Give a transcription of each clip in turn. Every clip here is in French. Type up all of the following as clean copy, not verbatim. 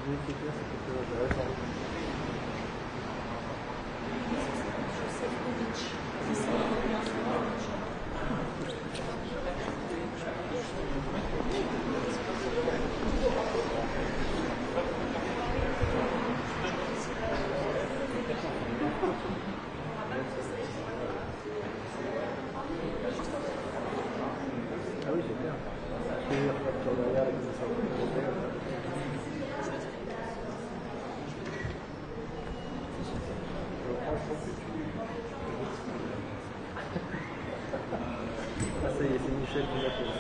Oui, c'est clair, c'est quelque chose d'intéressant. Ah oui, c'est clair. Derrière les commissaires européens. Ah, ça y est, c'est Michel qui m'appelle.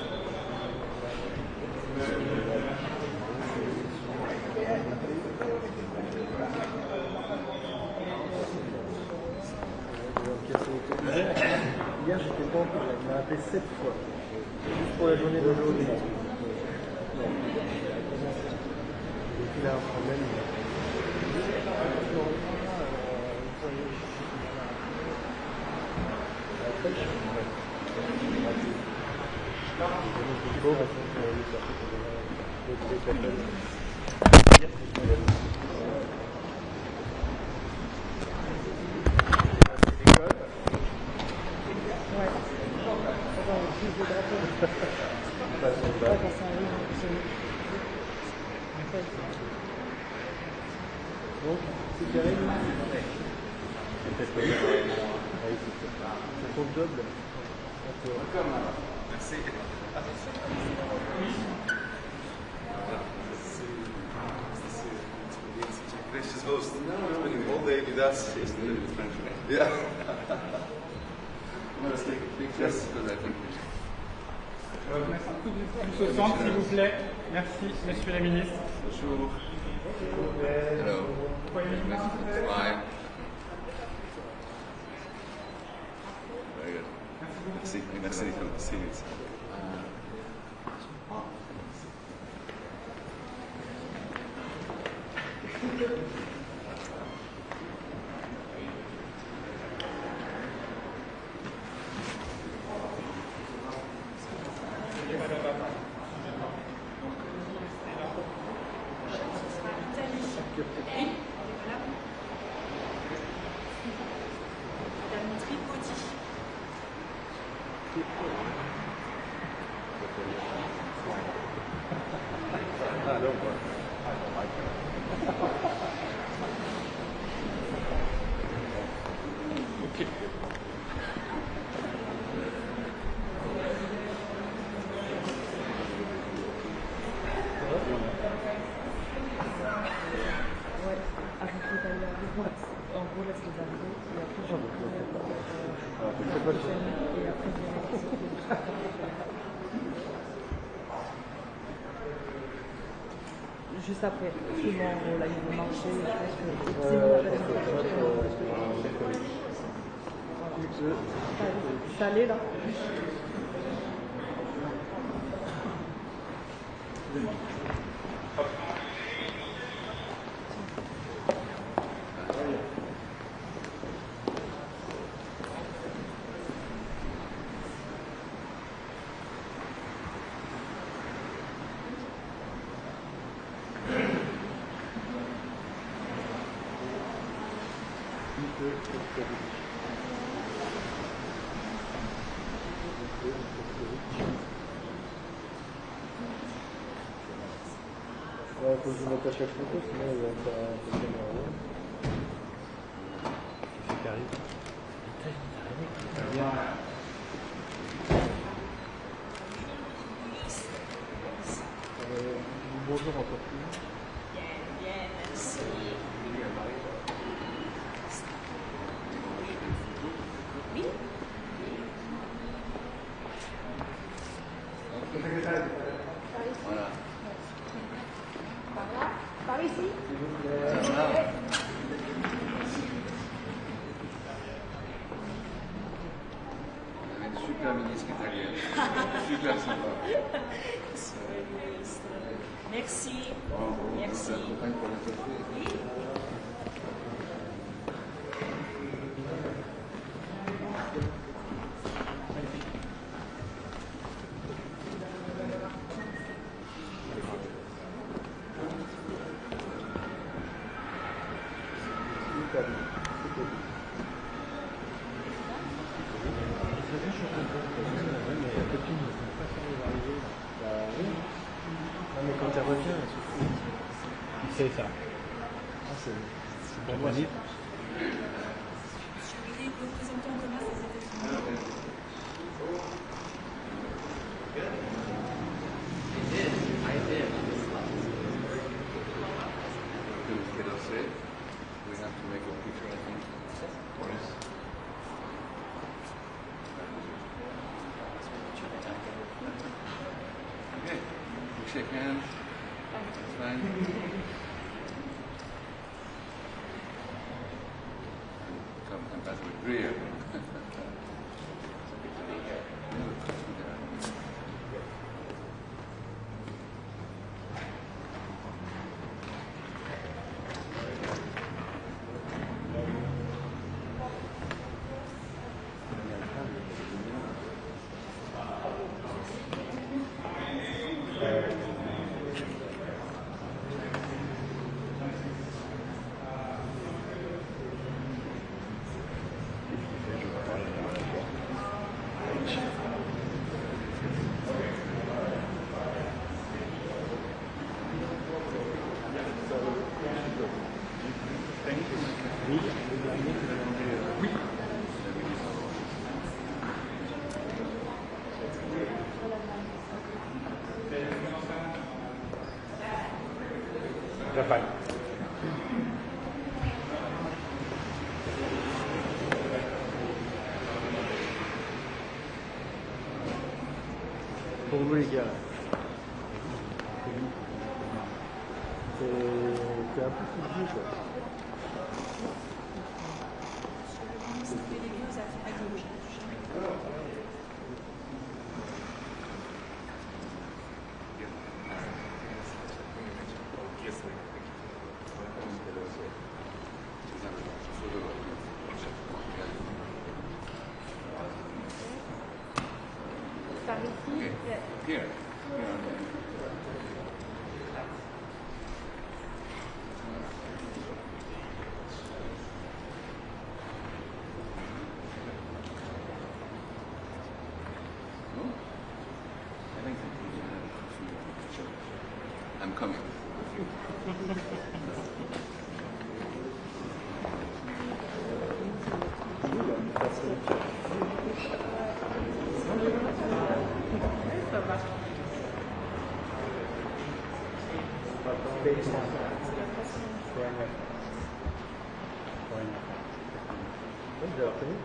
Hier, j'étais bon, il m'a appelé 7 fois. Juste pour la journée d'aujourd'hui. Donc, il a un problème. Donc, c'est carré. C'est ton job. Merci. Gracious host. Spending all day with us. Yeah. Let's take a picture because I think. Tous au centre, s'il vous plaît. Merci, messieurs les ministres. Bonjour. Hello. Bye. Very good. Merci. Merci. See you. Juste après, souvent, là, il y a marché, je pense que ça allait là. Il faut que je mette à chaque photo, sinon il va faire un peu de rien. C'est carré. Bonjour encore plus. Bien, merci. Oui. Voilà. Par là, par ici. Voilà. Vous avez une super ministre italienne. Super sympa. Merci. Bon, Merci. je vous accompagne pour le café. Oui. Non, mais quand elle revient, elle se fout. C'est ça. Ah, c'est pour moi. We have to make a picture, I think. Okay, we shake hands. That's fine. Come Ambassador Greer. Japan. Pour nous les gars, c'est un peu foutu quoi. Par ici, Here. I'm coming. Vous avez reconnu?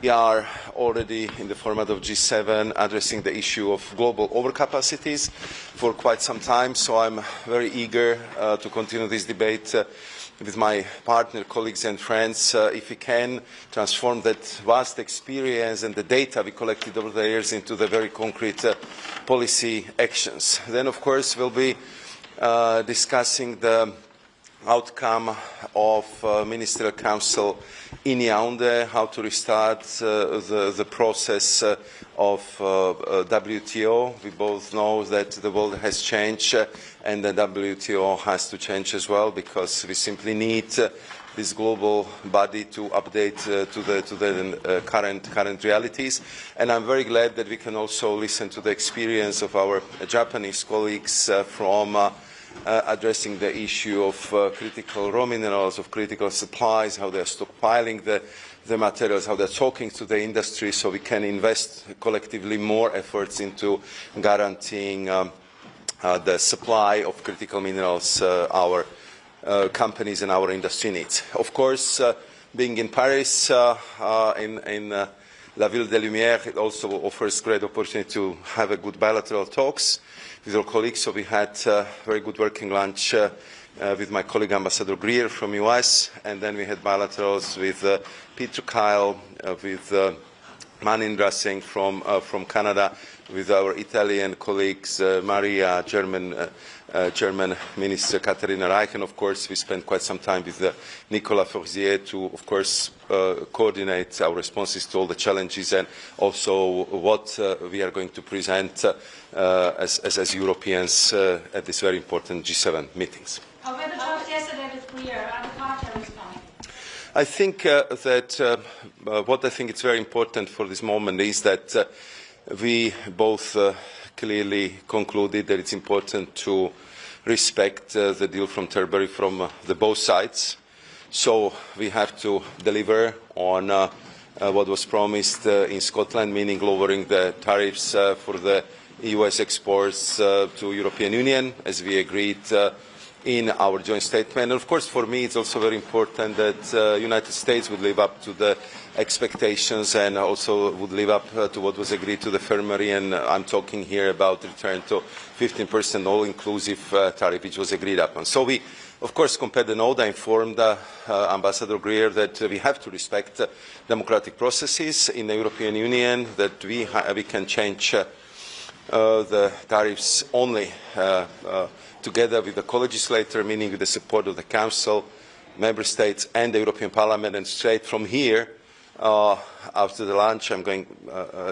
We are already in the format of G7 addressing the issue of global overcapacities for quite some time, so I'm very eager to continue this debate with my partner, colleagues and friends, if we can transform that vast experience and the data we collected over the years into the very concrete policy actions. Then, of course, we'll be discussing the outcome of Ministerial Council in Yaoundé, how to restart the process of WTO. We both know that the world has changed and the WTO has to change as well, because we simply need this global body to update to the current realities. And I'm very glad that we can also listen to the experience of our Japanese colleagues from addressing the issue of critical raw minerals, of critical supplies, how they're stockpiling the materials, how they're talking to the industry, so we can invest collectively more efforts into guaranteeing the supply of critical minerals our companies and our industry needs. Of course, being in Paris, in La Ville des Lumières, it also offers great opportunity to have a good bilateral talks with our colleagues. So we had a very good working lunch with my colleague Ambassador Greer from US, and then we had bilaterals with Peter Kyle, with Manindra Singh from Canada, with our Italian colleagues, Maria, German Minister Caterina Reich, and of course we spent quite some time with Nicolas Forzier to, of course, coordinate our responses to all the challenges and also what we are going to present as Europeans at this very important G7 meetings. However, the talk yesterday was clear. Are the car tariffs coming? I think that what I think is very important for this moment is that we both clearly concluded that it's important to respect the deal from Tilbury from the both sides. So we have to deliver on what was promised in Scotland, meaning lowering the tariffs for the US exports to European Union, as we agreed in our joint statement. And of course, for me, it's also very important that the United States would live up to the expectations and also would live up to what was agreed to the infirmary. And I'm talking here about return to 15% all-inclusive tariff, which was agreed upon. So we, of course, compared the note. I informed Ambassador Greer that we have to respect democratic processes in the European Union, that we can change the tariffs only together with the co-legislator, meaning with the support of the Council, Member States and the European Parliament. And straight from here, after the lunch, I'm going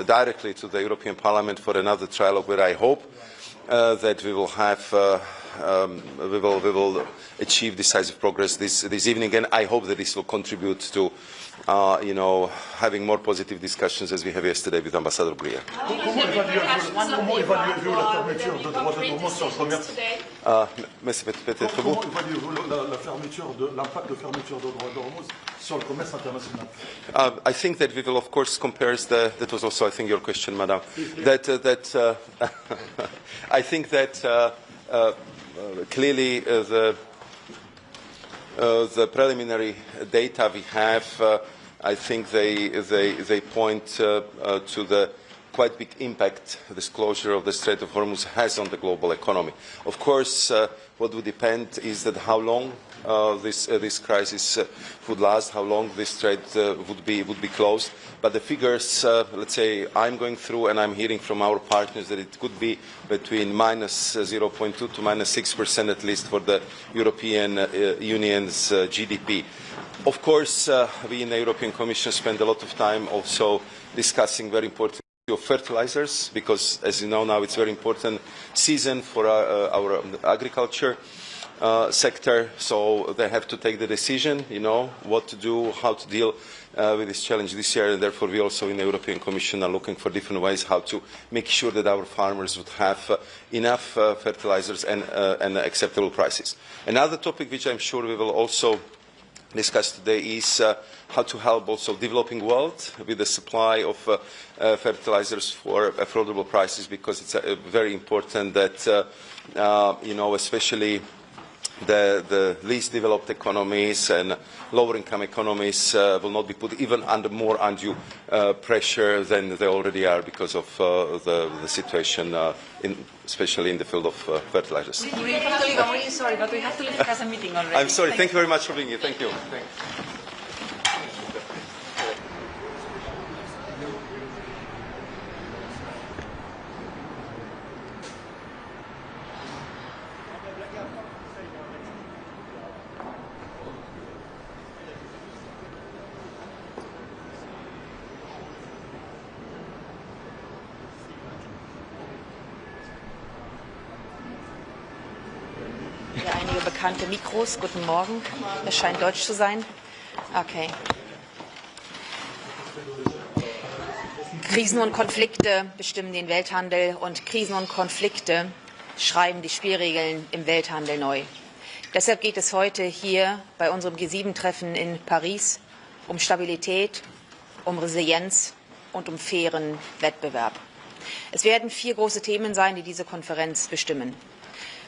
directly to the European Parliament for another trilogue where I hope that we will have we will achieve decisive progress this evening, and I hope that this will contribute to having more positive discussions as we have yesterday with Ambassador Greer. Comment évaluez-vous la fermeture de droits de douane sur le commerce? Comment évaluez-vous l'impact de fermeture de droits de Hormuz sur le commerce international? I think that we will, of course, compare that was also, I think, your question, Madam. I think that clearly the preliminary data we have, I think they point to the quite big impact this closure of the Strait of Hormuz has on the global economy. Of course, what would depend is that how long this crisis would last, how long this strait would be closed. But the figures, let's say, I'm going through and I'm hearing from our partners that it could be between minus 0.2 to minus 6% at least for the European Union's GDP. Of course, we in the European Commission spend a lot of time also discussing very important of fertilizers, because as you know now it's a very important season for our agriculture sector, so they have to take the decision, what to do, how to deal with this challenge this year, and therefore we also in the European Commission are looking for different ways how to make sure that our farmers would have enough fertilizers and acceptable prices. Another topic which I'm sure we will also discuss today is how to help also developing world with the supply of fertilizers for affordable prices, because it's very important that especially the least developed economies and lower income economies will not be put even under more undue pressure than they already are because of the situation especially in the field of fertilizers. We have to leave. I'm really sorry, but we have to leave the CASA meeting already. I'm sorry. Thank you very much for being here. Thank you. Hier einige bekannte Mikros. Guten Morgen. Es scheint deutsch zu sein. Okay. Krisen und Konflikte bestimmen den Welthandel und Krisen und Konflikte schreiben die Spielregeln im Welthandel neu. Deshalb geht es heute hier bei unserem G7-Treffen in Paris um Stabilität, um Resilienz und um fairen Wettbewerb. Es werden 4 große Themen sein, die diese Konferenz bestimmen.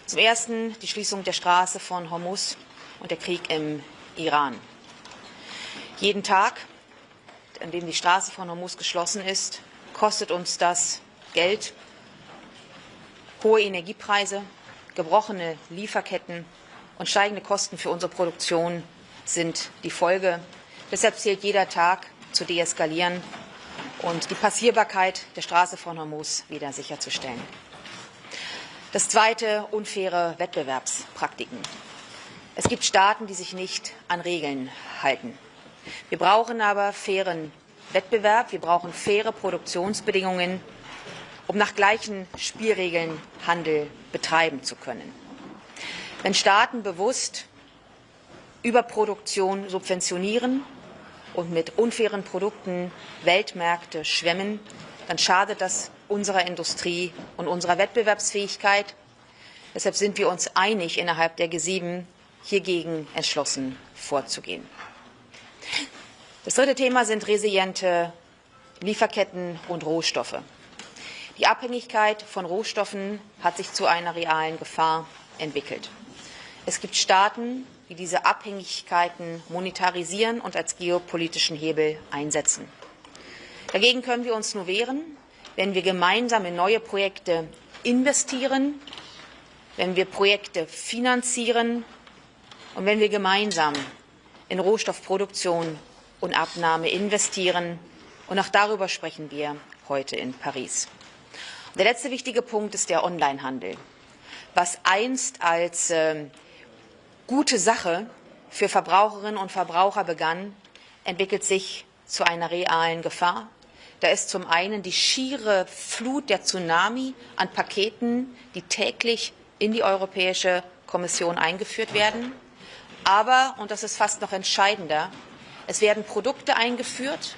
Zum Ersten die Schließung der Straße von Hormuz und der Krieg im Iran. Jeden Tag, an dem die Straße von Hormuz geschlossen ist, kostet uns das Geld. Hohe Energiepreise, gebrochene Lieferketten und steigende Kosten für unsere Produktion sind die Folge. Deshalb zählt jeder Tag zu deeskalieren und die Passierbarkeit der Straße von Hormuz wieder sicherzustellen. Das zweite, unfaire Wettbewerbspraktiken. Es gibt Staaten, die sich nicht an Regeln halten. Wir brauchen aber fairen Wettbewerb, wir brauchen faire Produktionsbedingungen, um nach gleichen Spielregeln Handel betreiben zu können. Wenn Staaten bewusst Überproduktion subventionieren und mit unfairen Produkten Weltmärkte schwemmen, dann schadet das unserer Industrie und unserer Wettbewerbsfähigkeit. Deshalb sind wir uns einig innerhalb der G7, hiergegen entschlossen vorzugehen. Das dritte Thema sind resiliente Lieferketten und Rohstoffe. Die Abhängigkeit von Rohstoffen hat sich zu einer realen Gefahr entwickelt. Es gibt Staaten, die diese Abhängigkeiten monetarisieren und als geopolitischen Hebel einsetzen. Dagegen können wir uns nur wehren, wenn wir gemeinsam in neue Projekte investieren, wenn wir Projekte finanzieren und wenn wir gemeinsam in Rohstoffproduktion und Abnahme investieren. Und auch darüber sprechen wir heute in Paris. Der letzte wichtige Punkt ist der Onlinehandel. Was einst als gute Sache für Verbraucherinnen und Verbraucher begann, entwickelt sich zu einer realen Gefahr. Da ist zum einen die schiere Flut der Tsunami an Paketen, die täglich in die Europäische Kommission eingeführt werden. Aber, und das ist fast noch entscheidender, es werden Produkte eingeführt,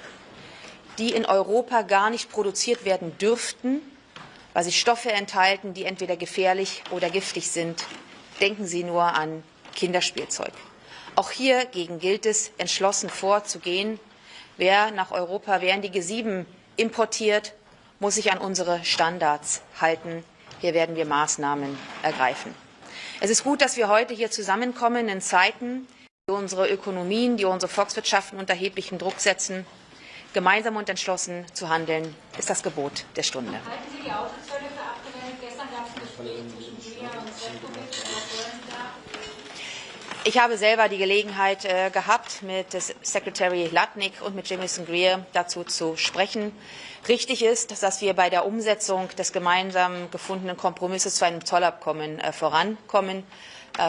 die in Europa gar nicht produziert werden dürften, weil sie Stoffe enthalten, die entweder gefährlich oder giftig sind. Denken Sie nur an Kinderspielzeug. Auch hiergegen gilt es, entschlossen vorzugehen. Wer nach Europa, wer in die G7 importiert, muss sich an unsere Standards halten. Hier werden wir Maßnahmen ergreifen. Es ist gut, dass wir heute hier zusammenkommen in Zeiten, die unsere Ökonomien, die unsere Volkswirtschaften unter erheblichen Druck setzen. Gemeinsam und entschlossen zu handeln, ist das Gebot der Stunde. Halten Sie die Autozölle für abgewählt? Gestern gab es ein Gespräch zwischen Julia und Sefcovic. Was wollen Sie da? Ich habe selber die Gelegenheit gehabt, mit Secretary Lutnick und mit Jamieson Greer dazu zu sprechen. Richtig ist, dass wir bei der Umsetzung des gemeinsam gefundenen Kompromisses zu einem Zollabkommen vorankommen.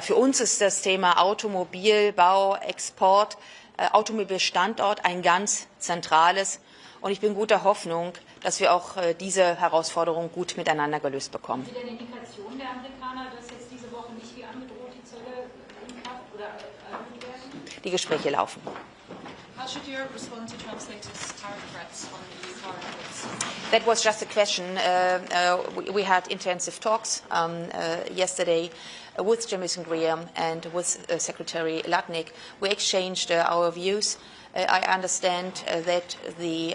Für uns ist das Thema Automobilbau, Export, Automobilstandort ein ganz zentrales. Und ich bin guter Hoffnung, dass wir auch diese Herausforderung gut miteinander gelöst bekommen. Haben Sie denn Indikationen der Amerikaner, dass jetzt diese Woche nicht wie angedroht die Zölle in Kraft oder erhöht werden? Die Gespräche laufen. How should Europe respond to translators' tariff threats on EU car imports? That was just a question. We had intensive talks yesterday with Jamieson Greer and with Secretary Lutnick. We exchanged our views. I understand that the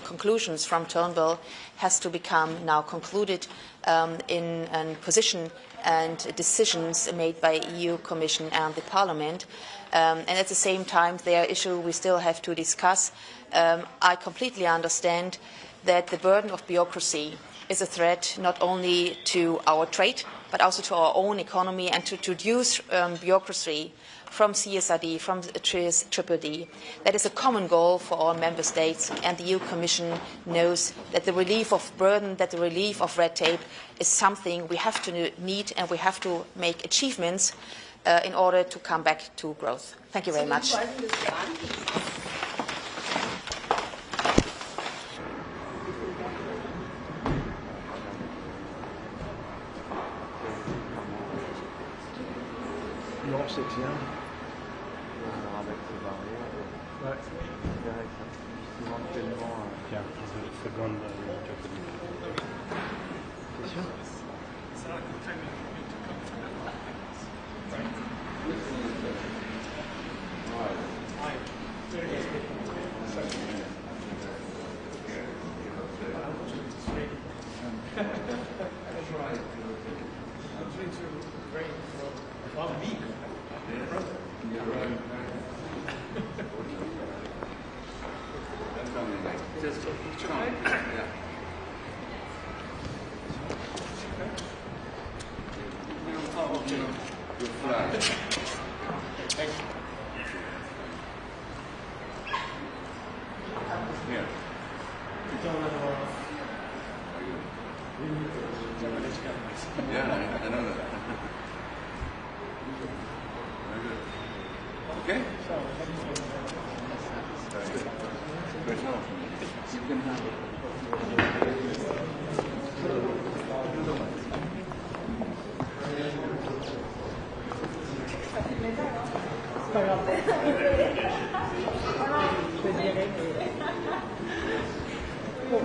conclusions from Turnbull has to become now concluded in a position and decisions made by EU Commission and the Parliament. And at the same time, there are issues we still have to discuss. I completely understand that the burden of bureaucracy is a threat not only to our trade, but also to our own economy, and to reduce bureaucracy from CSRD, from TRIPPD. That is a common goal for all member states, and the EU Commission knows that the relief of burden, that the relief of red tape is something we have to meet, and we have to make achievements in order to come back to growth. Thank you very much. Non, c'est clair. On avec ces barrières. Ouais. C'est vrai que ça manque tellement. Tiens, seconde. C'est sûr. Yeah, I know that. Very good. Okay? Good help. You can have it. C'est pas grave. Je dirais, mais... Bon.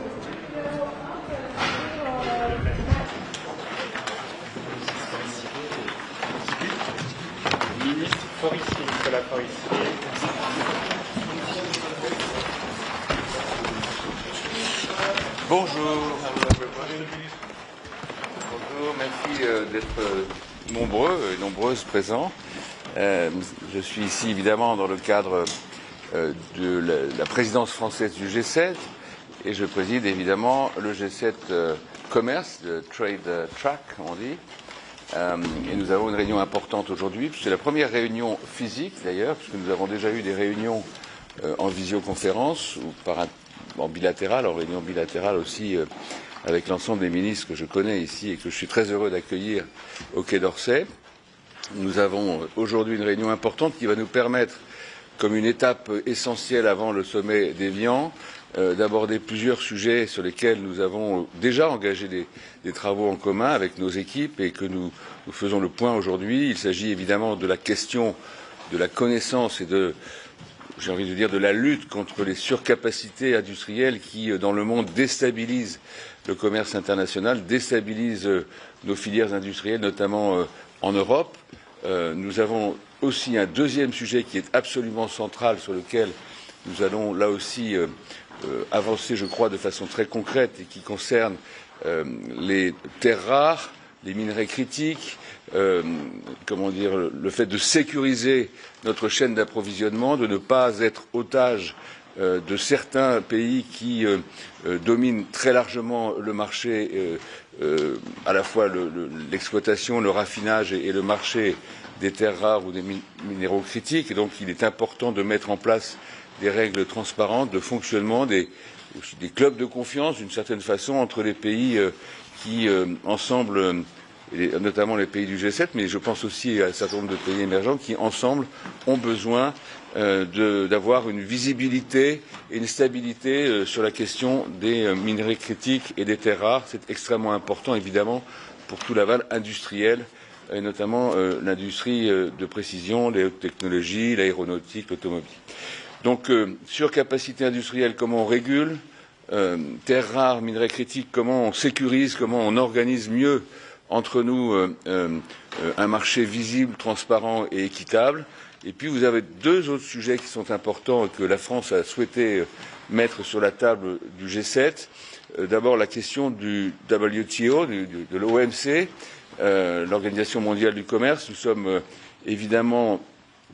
Ministre Forestier, Nicolas Forestier. Bonjour, bonjour, merci d'être nombreux et nombreuses présents. Je suis ici évidemment dans le cadre de la présidence française du G7 et je préside évidemment le G7 commerce, le trade track on dit. Et nous avons une réunion importante aujourd'hui, c'est la première réunion physique d'ailleurs, puisque nous avons déjà eu des réunions en visioconférence ou en bilatéral, en réunion bilatérale aussi avec l'ensemble des ministres que je connais ici et que je suis très heureux d'accueillir au Quai d'Orsay. Nous avons aujourd'hui une réunion importante qui va nous permettre, comme une étape essentielle avant le sommet d'Évian, d'aborder plusieurs sujets sur lesquels nous avons déjà engagé des travaux en commun avec nos équipes et que nous faisons le point aujourd'hui. Il s'agit évidemment de la question de la connaissance et j'ai envie de dire, de la lutte contre les surcapacités industrielles qui, dans le monde, déstabilisent le commerce international, déstabilisent nos filières industrielles, notamment en Europe. Nous avons aussi un deuxième sujet qui est absolument central, sur lequel nous allons là aussi avancer, je crois, de façon très concrète et qui concerne les terres rares, les minerais critiques, le fait de sécuriser notre chaîne d'approvisionnement, de ne pas être otage de certains pays qui dominent très largement le marché, à la fois l'exploitation, le raffinage et le marché des terres rares ou des minéraux critiques. Et donc il est important de mettre en place des règles transparentes de fonctionnement, des clubs de confiance d'une certaine façon entre les pays qui ensemble, notamment les pays du G7, mais je pense aussi à un certain nombre de pays émergents qui ensemble ont besoin d'avoir une visibilité et une stabilité sur la question des minerais critiques et des terres rares. C'est extrêmement important évidemment pour tout l'aval industriel, et notamment l'industrie de précision, les hautes technologies, l'aéronautique, l'automobile. Donc, surcapacité industrielle, comment on régule, terres rares, minerais critiques, comment on sécurise, comment on organise mieux entre nous un marché visible, transparent et équitable. Et puis vous avez deux autres sujets qui sont importants et que la France a souhaité mettre sur la table du G7. D'abord la question du WTO, de l'OMC, l'Organisation mondiale du commerce. Nous sommes évidemment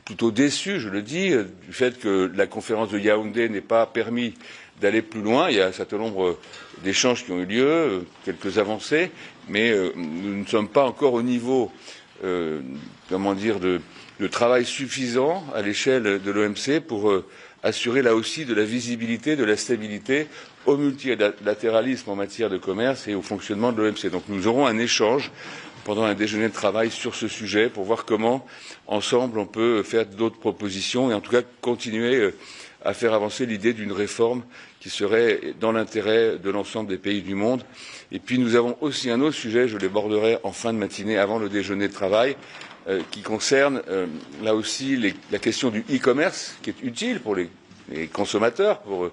plutôt déçus, je le dis, du fait que la conférence de Yaoundé n'ait pas permis d'aller plus loin. Il y a un certain nombre d'échanges qui ont eu lieu, quelques avancées, mais nous ne sommes pas encore au niveau, de travail suffisant à l'échelle de l'OMC pour assurer là aussi de la visibilité, de la stabilité au multilatéralisme en matière de commerce et au fonctionnement de l'OMC. Donc nous aurons un échange pendant un déjeuner de travail sur ce sujet pour voir comment, ensemble, on peut faire d'autres propositions et en tout cas continuer à faire avancer l'idée d'une réforme qui serait dans l'intérêt de l'ensemble des pays du monde. Et puis nous avons aussi un autre sujet, je l'aborderai en fin de matinée avant le déjeuner de travail, qui concerne là aussi la question du e-commerce, qui est utile pour les consommateurs, pour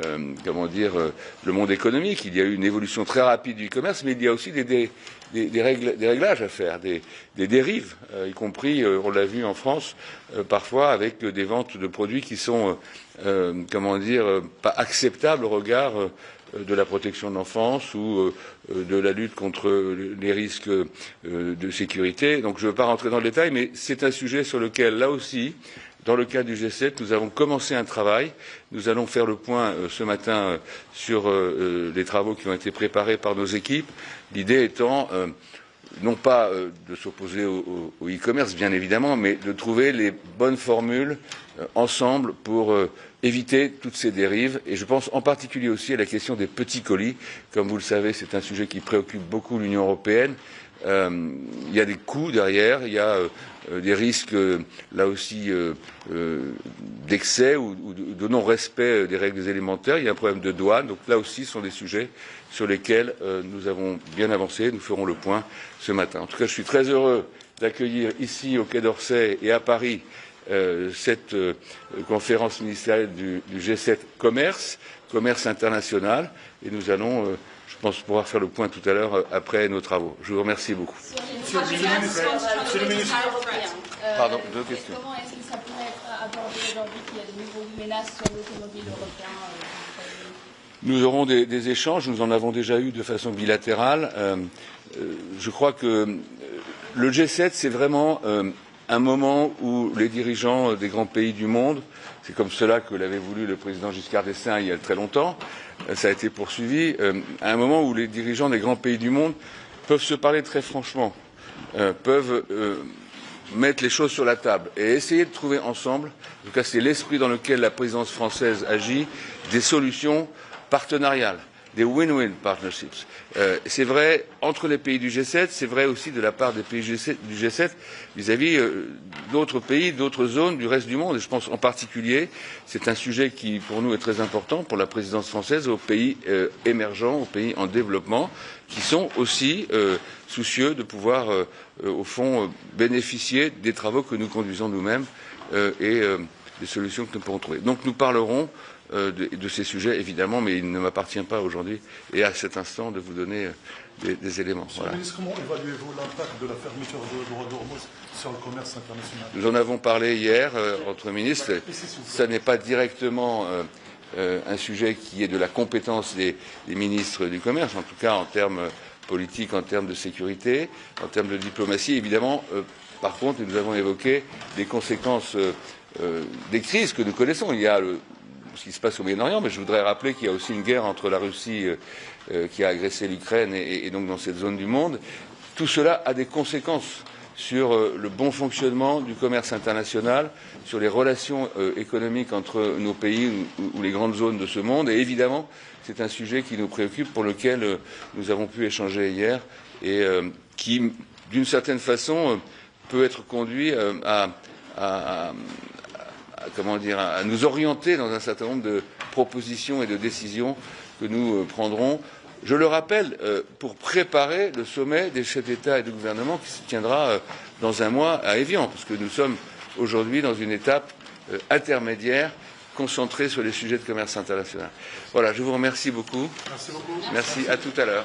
le monde économique. Il y a eu une évolution très rapide du e-commerce, mais il y a aussi des réglages à faire, des dérives, y compris, on l'a vu en France, parfois avec des ventes de produits qui sont pas acceptables au regard de la protection de l'enfance ou de la lutte contre les risques de sécurité. Donc je ne veux pas rentrer dans le détail, mais c'est un sujet sur lequel, là aussi, dans le cadre du G7, nous avons commencé un travail. Nous allons faire le point ce matin sur les travaux qui ont été préparés par nos équipes. L'idée étant non pas de s'opposer au e-commerce, bien évidemment, mais de trouver les bonnes formules ensemble pour éviter toutes ces dérives. Et je pense en particulier aussi à la question des petits colis. Comme vous le savez, c'est un sujet qui préoccupe beaucoup l'Union européenne. Il y a des coûts derrière, il y a des risques, là aussi, d'excès ou de non-respect des règles élémentaires. Il y a un problème de douane. Donc là aussi, ce sont des sujets sur lesquels nous avons bien avancé. Nous ferons le point ce matin. En tout cas, je suis très heureux d'accueillir ici, au Quai d'Orsay et à Paris, cette conférence ministérielle du G7 commerce international. Et nous allons, je pense, pouvoir faire le point tout à l'heure après nos travaux. Je vous remercie beaucoup. Pardon, deux questions. Comment est-ce que ça pourrait être abordé aujourd'hui qu'il y a de nouveaux menaces sur l'automobile européen Nous aurons des échanges, nous en avons déjà eu de façon bilatérale. Je crois que le G7, c'est vraiment un moment où les dirigeants des grands pays du monde, c'est comme cela que l'avait voulu le président Giscard d'Estaing il y a très longtemps, ça a été poursuivi, à un moment où les dirigeants des grands pays du monde peuvent se parler très franchement, peuvent mettre les choses sur la table et essayer de trouver ensemble, en tout cas c'est l'esprit dans lequel la présidence française agit, des solutions partenariales, des win-win partnerships. C'est vrai entre les pays du G7, c'est vrai aussi de la part des pays du G7 vis-à-vis d'autres pays, d'autres zones du reste du monde. Et je pense en particulier, c'est un sujet qui pour nous est très important pour la présidence française, aux pays émergents, aux pays en développement, qui sont aussi soucieux de pouvoir, au fond, bénéficier des travaux que nous conduisons nous-mêmes et des solutions que nous pourrons trouver. Donc nous parlerons de ces sujets, évidemment, mais il ne m'appartient pas aujourd'hui et à cet instant de vous donner des éléments. Monsieur le ministre, comment évaluez-vous l'impact de la fermeture de Hormuz sur le commerce international? Nous en avons parlé hier entre ministres. Ce n'est pas directement un sujet qui est de la compétence des ministres du commerce, en tout cas en termes politiques, en termes de sécurité, en termes de diplomatie. Évidemment, par contre, nous avons évoqué des conséquences des crises que nous connaissons. Il y a ce qui se passe au Moyen-Orient, mais je voudrais rappeler qu'il y a aussi une guerre entre la Russie qui a agressé l'Ukraine et donc dans cette zone du monde. Tout cela a des conséquences sur le bon fonctionnement du commerce international, sur les relations économiques entre nos pays ou les grandes zones de ce monde. Et évidemment, c'est un sujet qui nous préoccupe, pour lequel nous avons pu échanger hier et qui, d'une certaine façon, peut être conduit à nous orienter dans un certain nombre de propositions et de décisions que nous prendrons, je le rappelle, pour préparer le sommet des chefs d'État et de gouvernement qui se tiendra dans un mois à Évian, parce que nous sommes aujourd'hui dans une étape intermédiaire concentrée sur les sujets de commerce international. Voilà, je vous remercie beaucoup. Merci beaucoup. Merci, à tout à l'heure.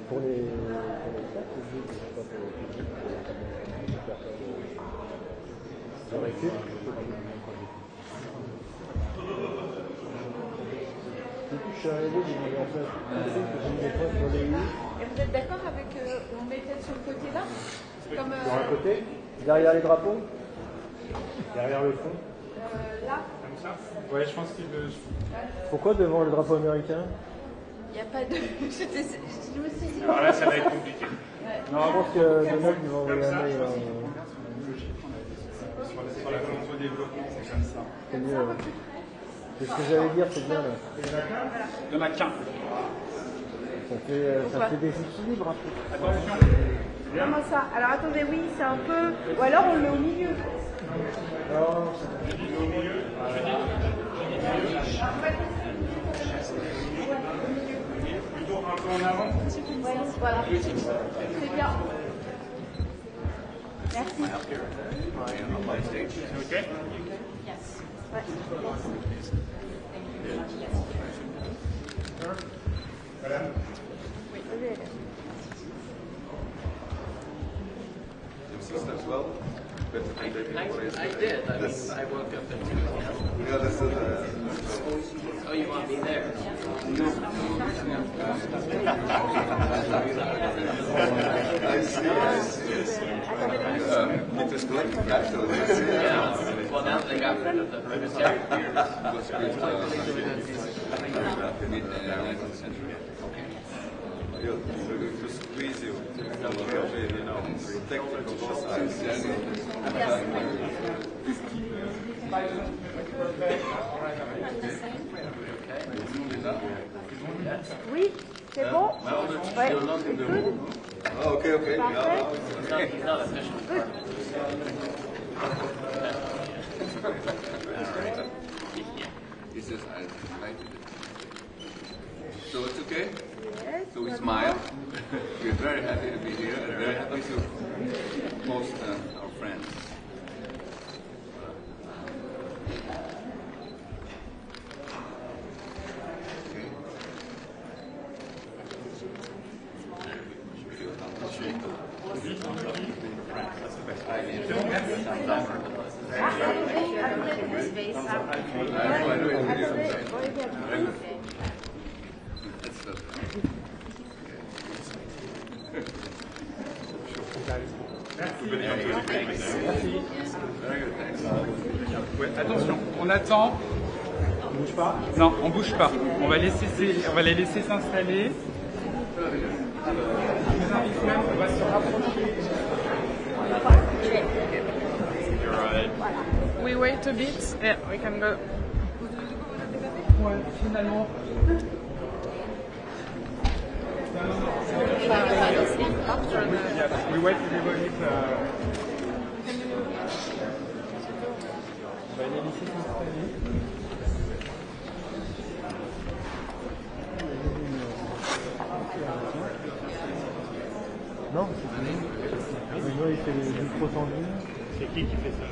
Pour les chats, c'est pas pour récup. Depuis que je suis arrivé, j'ai mis en place j'ai mis des points sur les U. Et vous êtes d'accord avec on met peut-être sur le côté là comme, Sur un côté, derrière les drapeaux, derrière le fond. Là. Comme ça? Ouais, je pense qu'il veut. Pourquoi devant le drapeau américain? Il n'y a pas de. Je me suis dit. Alors là, ça va être compliqué. Ouais. Non, je pense que Donald il va envoyer un mail. Sur la volonté de développement, c'est comme ça. C'est mieux. C'est ce que j'allais dire, c'est bien là. Il n'y en a qu'un. Ça fait des équilibres un peu. Attention. Comment ça? Alors attendez, oui, c'est un peu. Ou alors on le met au milieu. Non, Je dis au milieu. Je dis plutôt un peu en avant. Ouais, voilà. C'est bien. Merci. C'est OK? Ouais. Madame? Oui. As well? I did. I mean, I woke up at 2 p.m. Yeah, this is Oh, you want me there? I see. It was great, actually. Yeah. Well, now they got rid of the hereditary fears. To squeeze you, protect you from both sides. Oui, c'est bon? Ouais. Oh, okay. Parfait. He's not official. He says, I liked it. So it's okay? Yes. So we smile. We're very happy to be here and very happy to host our friends. Ouais, attention, on attend. On bouge pas? Non, on bouge pas. On va les laisser s'installer. On va se rapprocher. We wait a bit. Yeah, we can go. Ouais, finalement. We wait everybody. On va les laisser s'installer. non, c'est fini. Maintenant, il fait les micros tendus. C'est qui fait ça?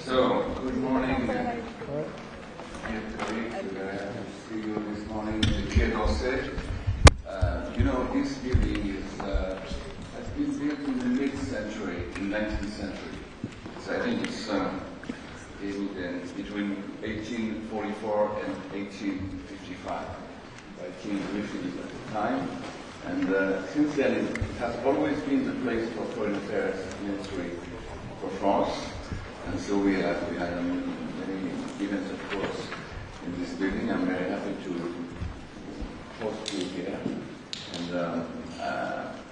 So, good morning, dear colleagues. see you this morning, Chair Dorset. You know, this building has been built in the mid-century, in the 19th century. So I think it's between 1844 and 1855 by King Richard at the time. And since then, it has always been the place for foreign affairs ministry for France. And so we had many events, of course, in this building. I'm very happy to host you here. And,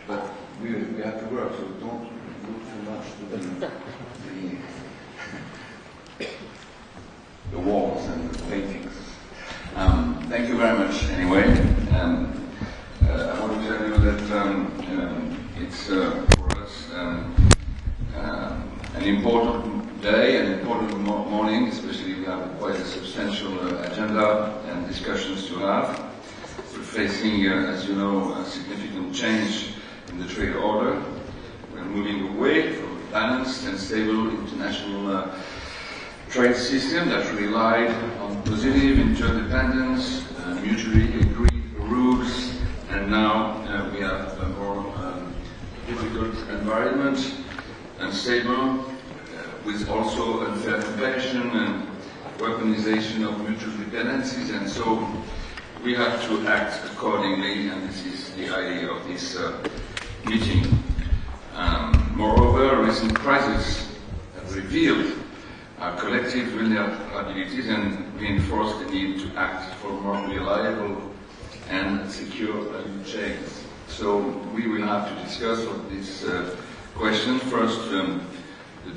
but we have to work, so don't look too much to the walls and the paintings. Thank you very much anyway. I want to tell you that it's for us an important day, an important morning, especially we have quite a substantial agenda and discussions to have. We're facing, as you know, a significant change in the trade order. We're moving away from a balanced and stable international trade system that relied on positive interdependence, mutually agreed rules, and now we have a more difficult environment, unstable, with also unfair competition and weaponization of mutual dependencies, and so we have to act accordingly, and this is the idea of this meeting. Moreover, recent crises have revealed our collective vulnerabilities and reinforced the need to act for more reliable and secure value chains. So we will have to discuss this question. First, the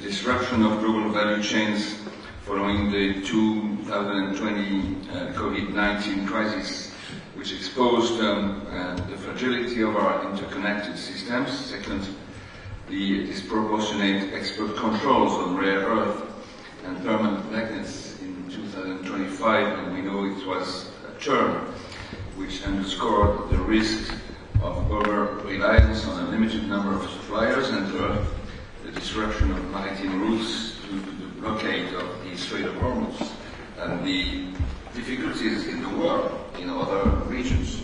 disruption of global value chains following the 2020 COVID-19 crisis, which exposed the fragility of our interconnected systems. Second, the disproportionate export controls on rare earth and permanent magnets in 2025, and we know it was a turn which underscored the risk of over-reliance on a limited number of suppliers, and third, the disruption of maritime routes due to the blockade of the Strait of Hormuz and the difficulties in the world in other regions,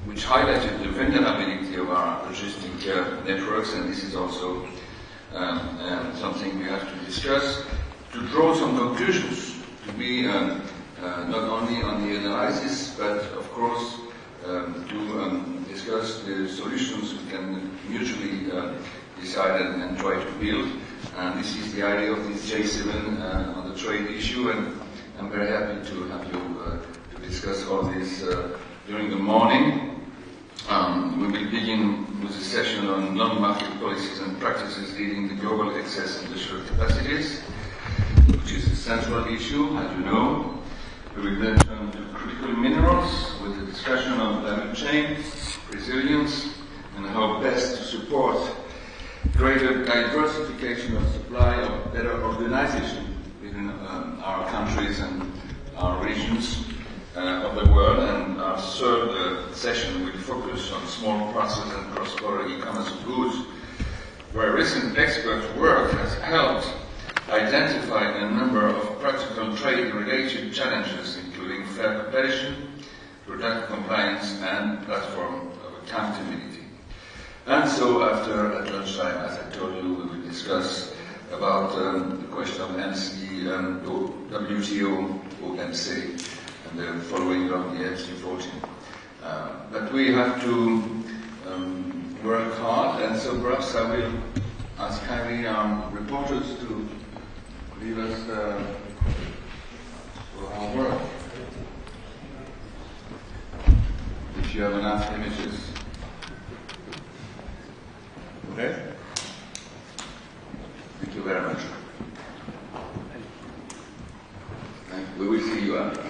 which highlighted the vulnerability of our logistic networks, and this is also something we have to discuss, to draw some conclusions, to be not only on the analysis, but of course to discuss the solutions we can mutually decide and try to build. And this is the idea of this J7 on the trade issue, and I'm very happy to have you to discuss all this during the morning. We will begin with a session on non-market policies and practices leading to global excess industrial capacities, which is a central issue, as you know. We will then turn to critical minerals with a discussion on value chain, resilience, and how best to support greater diversification of supply, or better organization within our countries and our regions of the world. And our third session will focus on small parcels and cross-border e-commerce goods, where recent expert work has helped identify a number of practical trade-related challenges, including fair competition, product compliance, and platform of accountability. And so after, at lunchtime, as I told you, we will discuss about the question of MC, WTO, OMC, and the following of the MC14. But we have to work hard, and so perhaps I will ask kindly our reporters to leave us for our work. If you have enough images. Okay? Thank you very much. We will see you after.